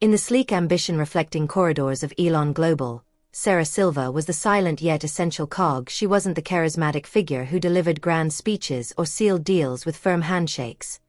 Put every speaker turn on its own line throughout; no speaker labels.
In the sleek ambition-reflecting corridors of Elon Global, Sarah Silva was the silent yet essential cog. She wasn't the charismatic figure who delivered grand speeches or sealed deals with firm handshakes.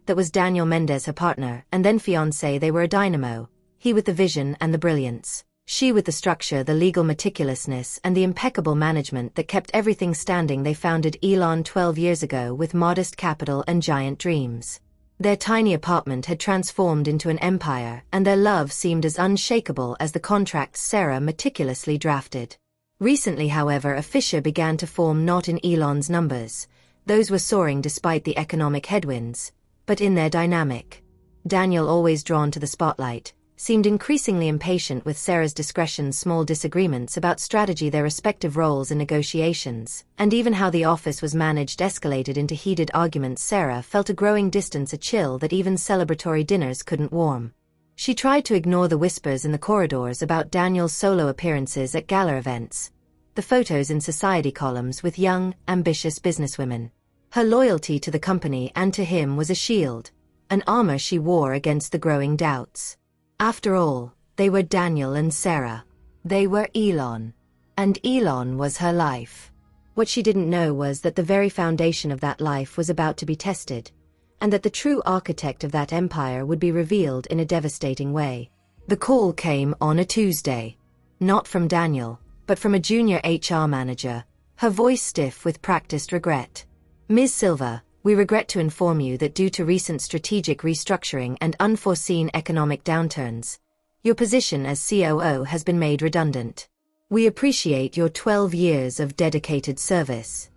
That was Daniel Mendez, her partner, and then fiancé. They were a dynamo, he with the vision and the brilliance, she with the structure, the legal meticulousness, and the impeccable management that kept everything standing. They founded Elon 12 years ago with modest capital and giant dreams. Their tiny apartment had transformed into an empire, and their love seemed as unshakable as the contracts Sarah meticulously drafted. Recently, however, a fissure began to form, not in Elon's numbers. Those were soaring despite the economic headwinds, but in their dynamic. Daniel, always drawn to the spotlight, seemed increasingly impatient with Sarah's discretion. Small disagreements about strategy, their respective roles in negotiations, and even how the office was managed escalated into heated arguments. Sarah felt a growing distance, a chill that even celebratory dinners couldn't warm. She tried to ignore the whispers in the corridors about Daniel's solo appearances at gala events, the photos in society columns with young, ambitious businesswomen. Her loyalty to the company and to him was a shield, an armor she wore against the growing doubts. After all, they were Daniel and Sarah. They were Elon. And Elon was her life. What she didn't know was that the very foundation of that life was about to be tested, and that the true architect of that empire would be revealed in a devastating way. The call came on a Tuesday. Not from Daniel, but from a junior HR manager, her voice stiff with practiced regret. Ms. Silva, we regret to inform you that due to recent strategic restructuring and unforeseen economic downturns, your position as COO has been made redundant. We appreciate your 12 years of dedicated service.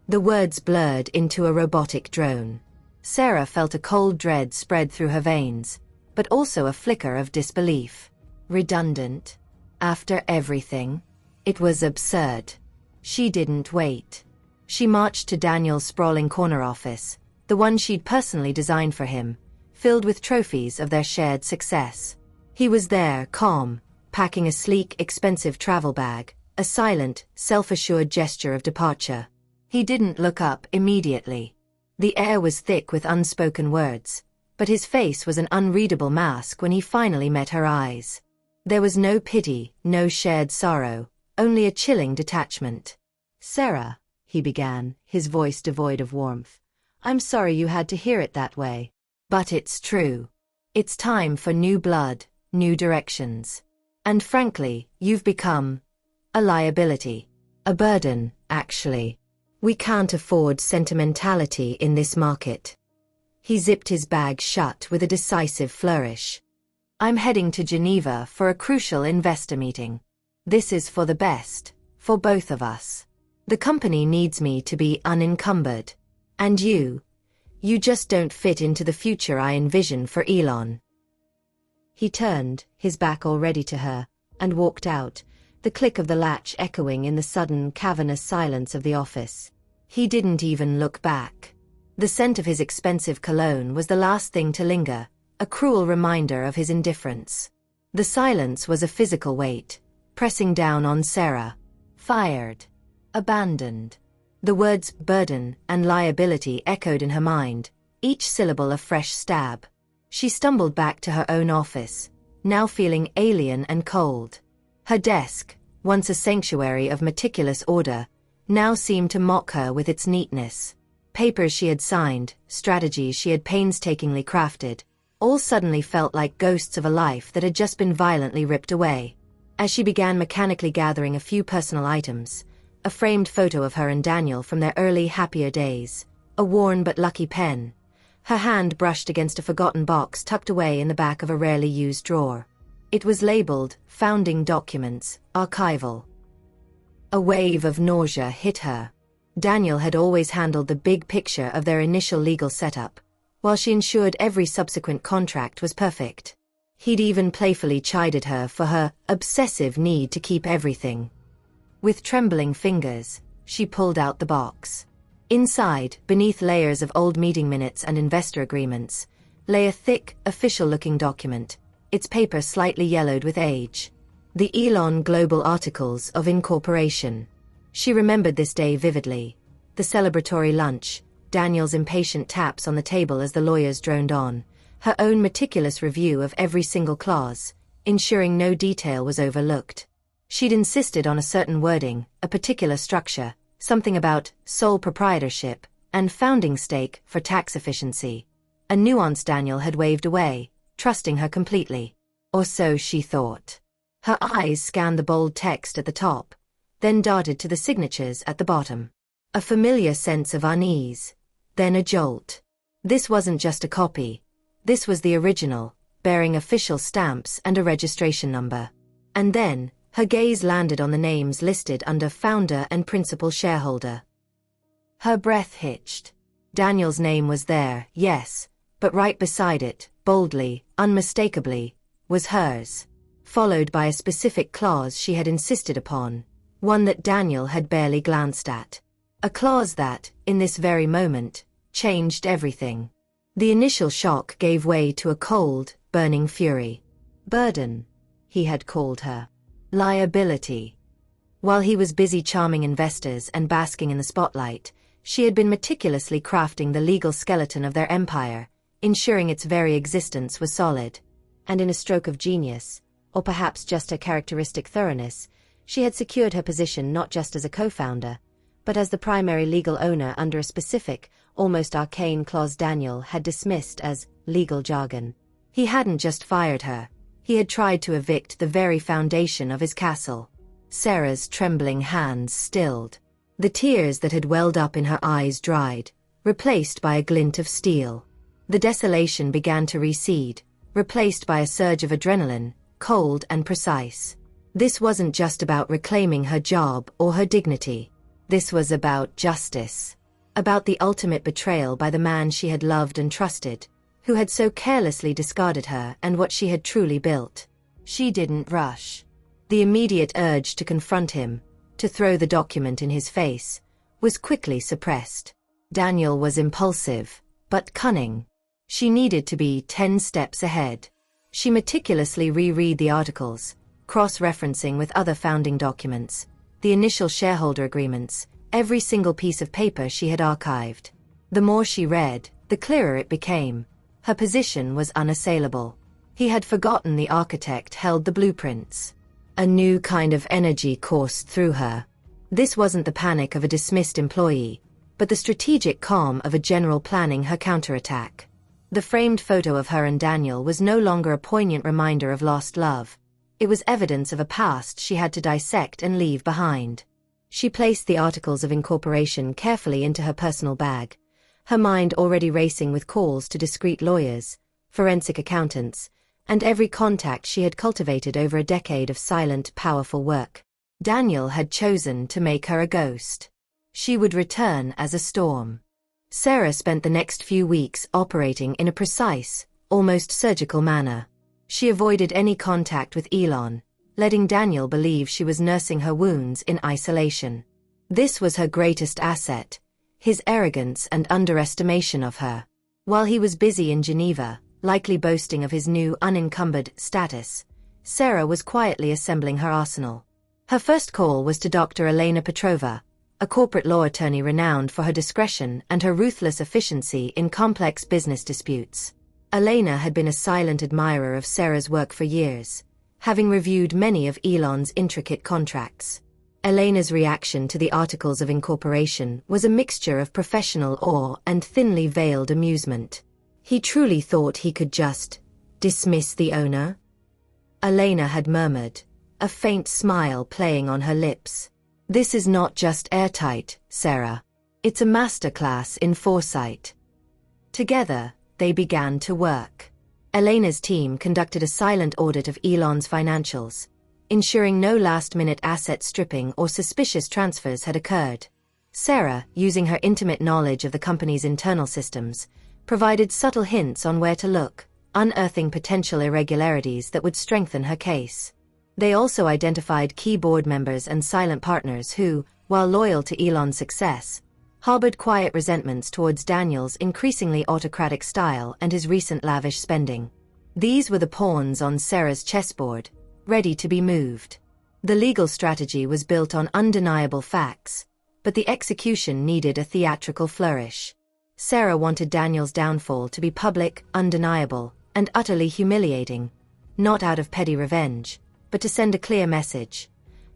The words blurred into a robotic drone. Sarah felt a cold dread spread through her veins, but also a flicker of disbelief. Redundant? After everything? It was absurd. She didn't wait. She marched to Daniel's sprawling corner office, the one she'd personally designed for him, filled with trophies of their shared success. He was there, calm, packing a sleek, expensive travel bag, a silent, self-assured gesture of departure. He didn't look up immediately. The air was thick with unspoken words, but his face was an unreadable mask when he finally met her eyes. There was no pity, no shared sorrow, only a chilling detachment. "Sarah," he began, his voice devoid of warmth, "I'm sorry you had to hear it that way. But it's true. It's time for new blood, new directions. And frankly, you've become a liability. A burden, actually. We can't afford sentimentality in this market." He zipped his bag shut with a decisive flourish. "I'm heading to Geneva for a crucial investor meeting. This is for the best, for both of us. The company needs me to be unencumbered. And you just don't fit into the future I envision for Elon." He turned, his back already to her, and walked out, the click of the latch echoing in the sudden, cavernous silence of the office. He didn't even look back. The scent of his expensive cologne was the last thing to linger, a cruel reminder of his indifference. The silence was a physical weight, pressing down on Sarah. Fired. Abandoned. The words burden and liability echoed in her mind, each syllable a fresh stab. She stumbled back to her own office, now feeling alien and cold. Her desk, once a sanctuary of meticulous order, now seemed to mock her with its neatness. Papers she had signed, strategies she had painstakingly crafted, all suddenly felt like ghosts of a life that had just been violently ripped away. As she began mechanically gathering a few personal items, a framed photo of her and Daniel from their early, happier days, a worn but lucky pen, her hand brushed against a forgotten box tucked away in the back of a rarely used drawer. It was labeled, Founding Documents, Archival. A wave of nausea hit her. Daniel had always handled the big picture of their initial legal setup, while she ensured every subsequent contract was perfect. He'd even playfully chided her for her obsessive need to keep everything. With trembling fingers, she pulled out the box. Inside, beneath layers of old meeting minutes and investor agreements, lay a thick, official-looking document, its paper slightly yellowed with age. The Elon Global Articles of Incorporation. She remembered this day vividly. The celebratory lunch, Daniel's impatient taps on the table as the lawyers droned on, her own meticulous review of every single clause, ensuring no detail was overlooked. She'd insisted on a certain wording, a particular structure, something about sole proprietorship, and founding stake for tax efficiency. A nuance Daniel had waved away, trusting her completely. Or so she thought. Her eyes scanned the bold text at the top, then darted to the signatures at the bottom. A familiar sense of unease, then a jolt. This wasn't just a copy. This was the original, bearing official stamps and a registration number. And then, her gaze landed on the names listed under founder and principal shareholder. Her breath hitched. Daniel's name was there, yes, but right beside it, boldly, unmistakably, was hers, followed by a specific clause she had insisted upon, one that Daniel had barely glanced at. A clause that, in this very moment, changed everything. The initial shock gave way to a cold, burning fury. Burden, he had called her. Liability. While he was busy charming investors and basking in the spotlight, she had been meticulously crafting the legal skeleton of their empire, ensuring its very existence was solid. And in a stroke of genius, or perhaps just her characteristic thoroughness, she had secured her position not just as a co-founder, but as the primary legal owner under a specific, almost arcane clause Daniel had dismissed as legal jargon. He hadn't just fired her, he had tried to evict the very foundation of his castle. Sarah's trembling hands stilled. The tears that had welled up in her eyes dried, replaced by a glint of steel. The desolation began to recede, replaced by a surge of adrenaline, cold and precise. This wasn't just about reclaiming her job or her dignity. This was about justice. About the ultimate betrayal by the man she had loved and trusted, who had so carelessly discarded her and what she had truly built. She didn't rush. The immediate urge to confront him, to throw the document in his face, was quickly suppressed. Daniel was impulsive, but cunning. She needed to be 10 steps ahead. She meticulously reread the articles, cross-referencing with other founding documents, the initial shareholder agreements, every single piece of paper she had archived. The more she read, the clearer it became. Her position was unassailable. He had forgotten the architect held the blueprints. A new kind of energy coursed through her. This wasn't the panic of a dismissed employee, but the strategic calm of a general planning her counterattack. The framed photo of her and Daniel was no longer a poignant reminder of lost love. It was evidence of a past she had to dissect and leave behind. She placed the articles of incorporation carefully into her personal bag, her mind already racing with calls to discreet lawyers, forensic accountants, and every contact she had cultivated over a decade of silent, powerful work. Daniel had chosen to make her a ghost. She would return as a storm. Sarah spent the next few weeks operating in a precise, almost surgical manner. She avoided any contact with Elon, letting Daniel believe she was nursing her wounds in isolation. This was her greatest asset, his arrogance and underestimation of her. While he was busy in Geneva, likely boasting of his new unencumbered status, Sarah was quietly assembling her arsenal. Her first call was to Dr. Elena Petrova, a corporate law attorney renowned for her discretion and her ruthless efficiency in complex business disputes. Elena had been a silent admirer of Sarah's work for years, having reviewed many of Elon's intricate contracts. Elena's reaction to the articles of incorporation was a mixture of professional awe and thinly veiled amusement. He truly thought he could just dismiss the owner? Elena had murmured, a faint smile playing on her lips. This is not just airtight, Sarah. It's a masterclass in foresight. Together, they began to work. Elena's team conducted a silent audit of Elon's financials, ensuring no last-minute asset stripping or suspicious transfers had occurred. Sarah, using her intimate knowledge of the company's internal systems, provided subtle hints on where to look, unearthing potential irregularities that would strengthen her case. They also identified key board members and silent partners who, while loyal to Elon's success, harbored quiet resentments towards Daniel's increasingly autocratic style and his recent lavish spending. These were the pawns on Sarah's chessboard, ready to be moved. The legal strategy was built on undeniable facts, but the execution needed a theatrical flourish. Sarah wanted Daniel's downfall to be public, undeniable, and utterly humiliating, not out of petty revenge, but to send a clear message.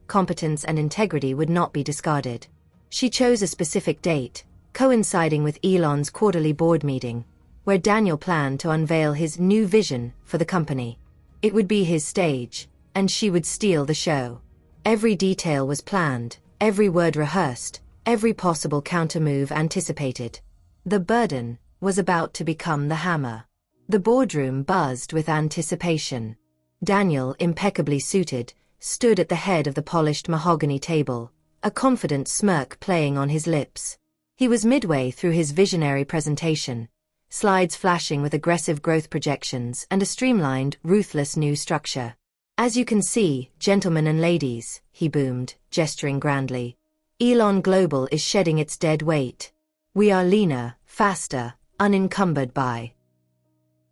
Competence and integrity would not be discarded. She chose a specific date, coinciding with Elon's quarterly board meeting, where Daniel planned to unveil his new vision for the company. It would be his stage, and she would steal the show. Every detail was planned, every word rehearsed, every possible countermove anticipated. The burden was about to become the hammer. The boardroom buzzed with anticipation. Daniel, impeccably suited, stood at the head of the polished mahogany table, a confident smirk playing on his lips. He was midway through his visionary presentation, slides flashing with aggressive growth projections and a streamlined, ruthless new structure. "As you can see, gentlemen and ladies," he boomed, gesturing grandly, "Elon Global is shedding its dead weight. We are leaner, faster, unencumbered by..."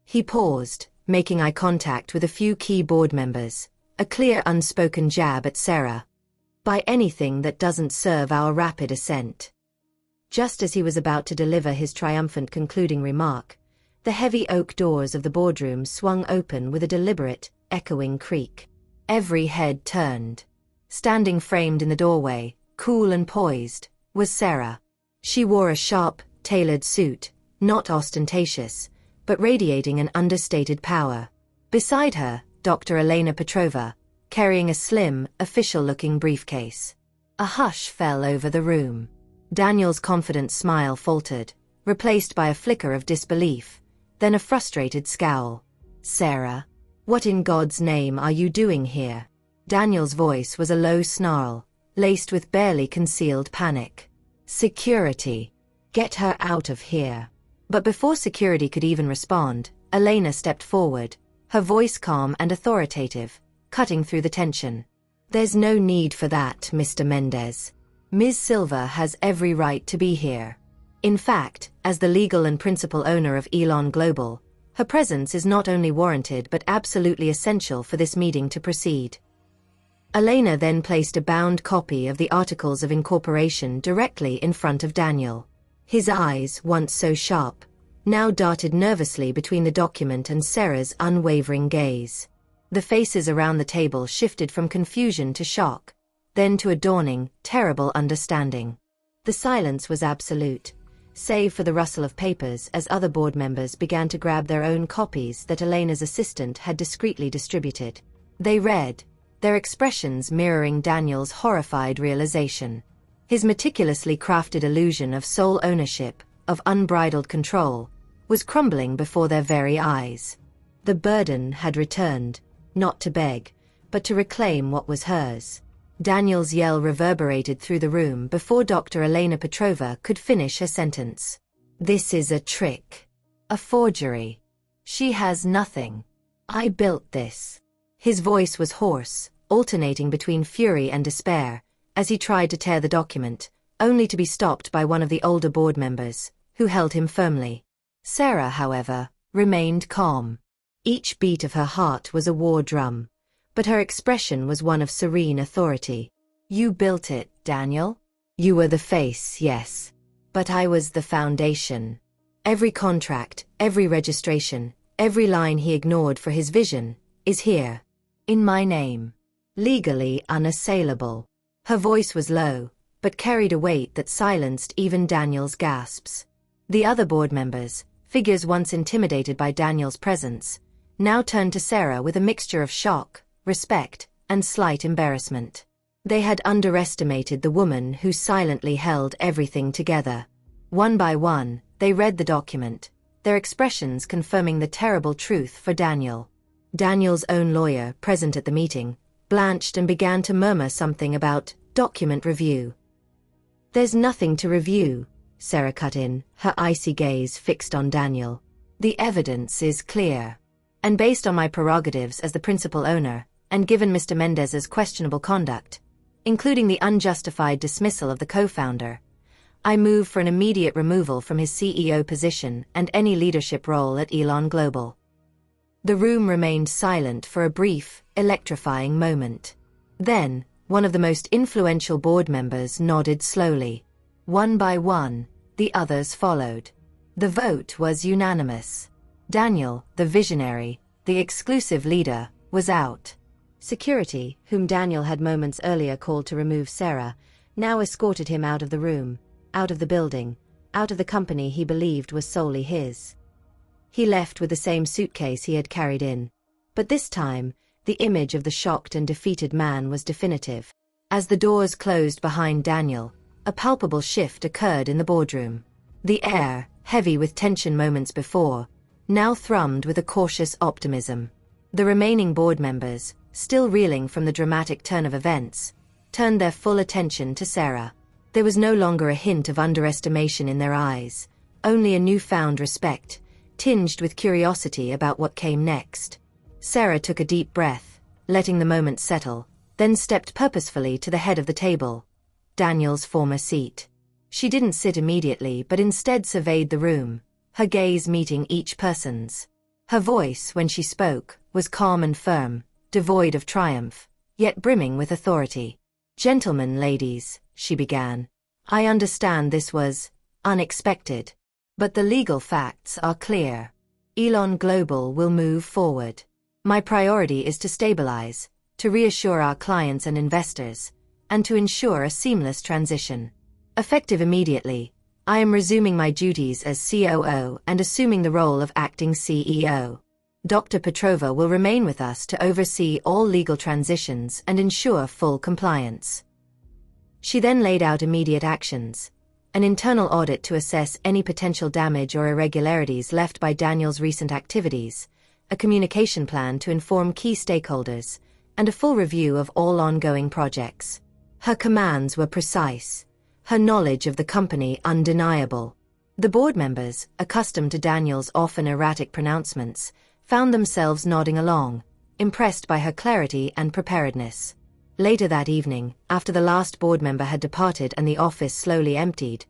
He paused, making eye contact with a few key board members, a clear unspoken jab at Sarah. "By anything that doesn't serve our rapid ascent." Just as he was about to deliver his triumphant concluding remark, the heavy oak doors of the boardroom swung open with a deliberate, echoing creak. Every head turned. Standing framed in the doorway, cool and poised, was Sarah. She wore a sharp, tailored suit, not ostentatious, but radiating an understated power. Beside her, Dr. Elena Petrova, carrying a slim, official-looking briefcase. A hush fell over the room. Daniel's confident smile faltered, replaced by a flicker of disbelief, then a frustrated scowl. "Sarah, what in God's name are you doing here?" Daniel's voice was a low snarl, laced with barely concealed panic. "Security. Get her out of here." But before security could even respond, Elena stepped forward, her voice calm and authoritative, cutting through the tension. "There's no need for that, Mr. Mendez. Ms. Silva has every right to be here. In fact, as the legal and principal owner of Elon Global, her presence is not only warranted but absolutely essential for this meeting to proceed." Elena then placed a bound copy of the Articles of Incorporation directly in front of Daniel. His eyes, once so sharp, now darted nervously between the document and Sarah's unwavering gaze. The faces around the table shifted from confusion to shock, then to a dawning, terrible understanding. The silence was absolute, save for the rustle of papers as other board members began to grab their own copies that Elena's assistant had discreetly distributed. They read, their expressions mirroring Daniel's horrified realization. His meticulously crafted illusion of sole ownership, of unbridled control, was crumbling before their very eyes. The burden had returned, not to beg, but to reclaim what was hers. Daniel's yell reverberated through the room before Dr. Elena Petrova could finish her sentence. "This is a trick. A forgery. She has nothing. I built this." His voice was hoarse, alternating between fury and despair, as he tried to tear the document, only to be stopped by one of the older board members, who held him firmly. Sarah, however, remained calm. Each beat of her heart was a war drum, but her expression was one of serene authority. "You built it, Daniel. You were the face, yes. But I was the foundation. Every contract, every registration, every line he ignored for his vision, is here. In my name. Legally unassailable." Her voice was low, but carried a weight that silenced even Daniel's gasps. The other board members, figures once intimidated by Daniel's presence, now turned to Sarah with a mixture of shock, respect, and slight embarrassment. They had underestimated the woman who silently held everything together. One by one, they read the document, their expressions confirming the terrible truth for Daniel. Daniel's own lawyer, present at the meeting, blanched and began to murmur something about document review. "There's nothing to review," Sarah cut in, her icy gaze fixed on Daniel. "The evidence is clear. And based on my prerogatives as the principal owner, and given Mr. Mendez's questionable conduct, including the unjustified dismissal of the co-founder, I move for an immediate removal from his CEO position and any leadership role at Elon Global." The room remained silent for a brief, electrifying moment. Then, one of the most influential board members nodded slowly. One by one, the others followed. The vote was unanimous. Daniel, the visionary, the exclusive leader, was out. Security, whom Daniel had moments earlier called to remove Sarah, now escorted him out of the room, out of the building, out of the company he believed was solely his. He left with the same suitcase he had carried in. But this time, the image of the shocked and defeated man was definitive. As the doors closed behind Daniel, a palpable shift occurred in the boardroom. The air, heavy with tension moments before, now thrummed with a cautious optimism. The remaining board members, still reeling from the dramatic turn of events, turned their full attention to Sarah. There was no longer a hint of underestimation in their eyes, only a newfound respect, tinged with curiosity about what came next. Sarah took a deep breath, letting the moment settle, then stepped purposefully to the head of the table, Daniel's former seat. She didn't sit immediately but instead surveyed the room, her gaze meeting each person's. Her voice, when she spoke, was calm and firm, devoid of triumph, yet brimming with authority. "Gentlemen, ladies," she began, "I understand this was unexpected. But the legal facts are clear. Elon Global will move forward. My priority is to stabilize, to reassure our clients and investors, and to ensure a seamless transition. Effective immediately, I am resuming my duties as COO and assuming the role of acting CEO. Dr. Petrova will remain with us to oversee all legal transitions and ensure full compliance." She then laid out immediate actions: an internal audit to assess any potential damage or irregularities left by Daniel's recent activities, a communication plan to inform key stakeholders, and a full review of all ongoing projects. Her commands were precise, her knowledge of the company undeniable. The board members, accustomed to Daniel's often erratic pronouncements, found themselves nodding along, impressed by her clarity and preparedness. Later that evening, after the last board member had departed and the office slowly emptied,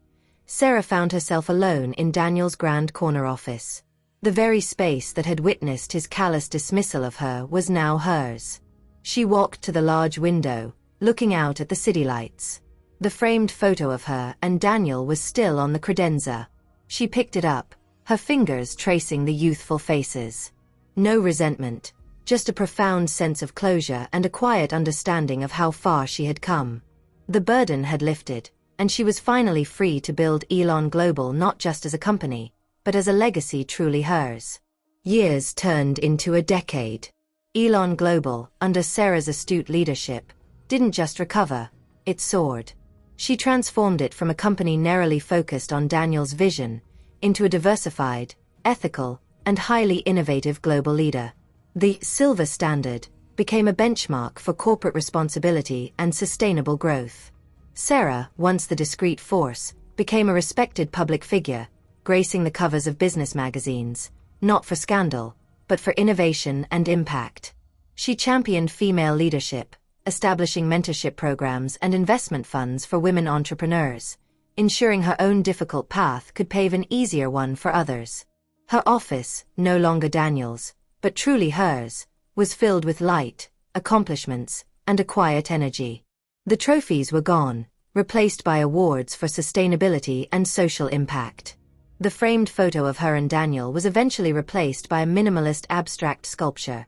Sarah found herself alone in Daniel's grand corner office. The very space that had witnessed his callous dismissal of her was now hers. She walked to the large window, looking out at the city lights. The framed photo of her and Daniel was still on the credenza. She picked it up, her fingers tracing the youthful faces. No resentment, just a profound sense of closure and a quiet understanding of how far she had come. The burden had lifted, and she was finally free to build Elon Global not just as a company, but as a legacy truly hers. Years turned into a decade. Elon Global, under Sarah's astute leadership, didn't just recover, it soared. She transformed it from a company narrowly focused on Daniel's vision into a diversified, ethical, and highly innovative global leader. The silver standard became a benchmark for corporate responsibility and sustainable growth. Sarah, once the discreet force, became a respected public figure, gracing the covers of business magazines, not for scandal, but for innovation and impact. She championed female leadership, establishing mentorship programs and investment funds for women entrepreneurs, ensuring her own difficult path could pave an easier one for others. Her office, no longer Daniel's, but truly hers, was filled with light, accomplishments, and a quiet energy. The trophies were gone, replaced by awards for sustainability and social impact. The framed photo of her and Daniel was eventually replaced by a minimalist abstract sculpture,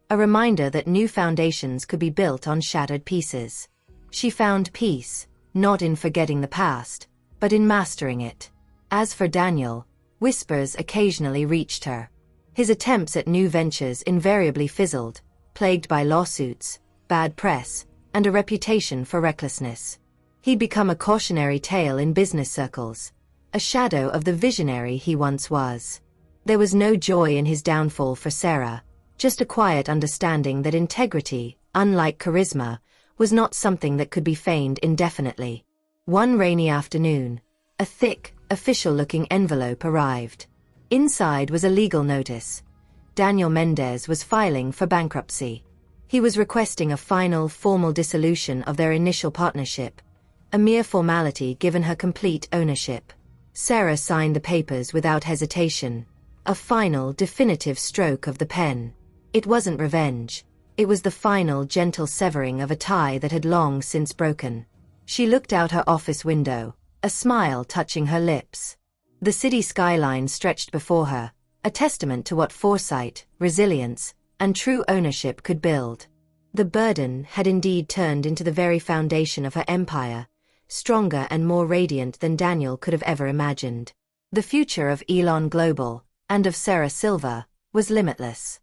a reminder that new foundations could be built on shattered pieces. She found peace, not in forgetting the past, but in mastering it. As for Daniel, whispers occasionally reached her. His attempts at new ventures invariably fizzled, plagued by lawsuits, bad press, and a reputation for recklessness. He'd become a cautionary tale in business circles, a shadow of the visionary he once was. There was no joy in his downfall for Sarah, just a quiet understanding that integrity, unlike charisma, was not something that could be feigned indefinitely. One rainy afternoon, a thick, official-looking envelope arrived. Inside was a legal notice. Daniel Mendez was filing for bankruptcy. He was requesting a final, formal dissolution of their initial partnership, a mere formality given her complete ownership. Sarah signed the papers without hesitation, a final, definitive stroke of the pen. It wasn't revenge. It was the final, gentle severing of a tie that had long since broken. She looked out her office window, a smile touching her lips. The city skyline stretched before her, a testament to what foresight, resilience, and true ownership could build. The burden had indeed turned into the very foundation of her empire, stronger and more radiant than Daniel could have ever imagined. The future of Elon Global, and of Sarah Silver, was limitless.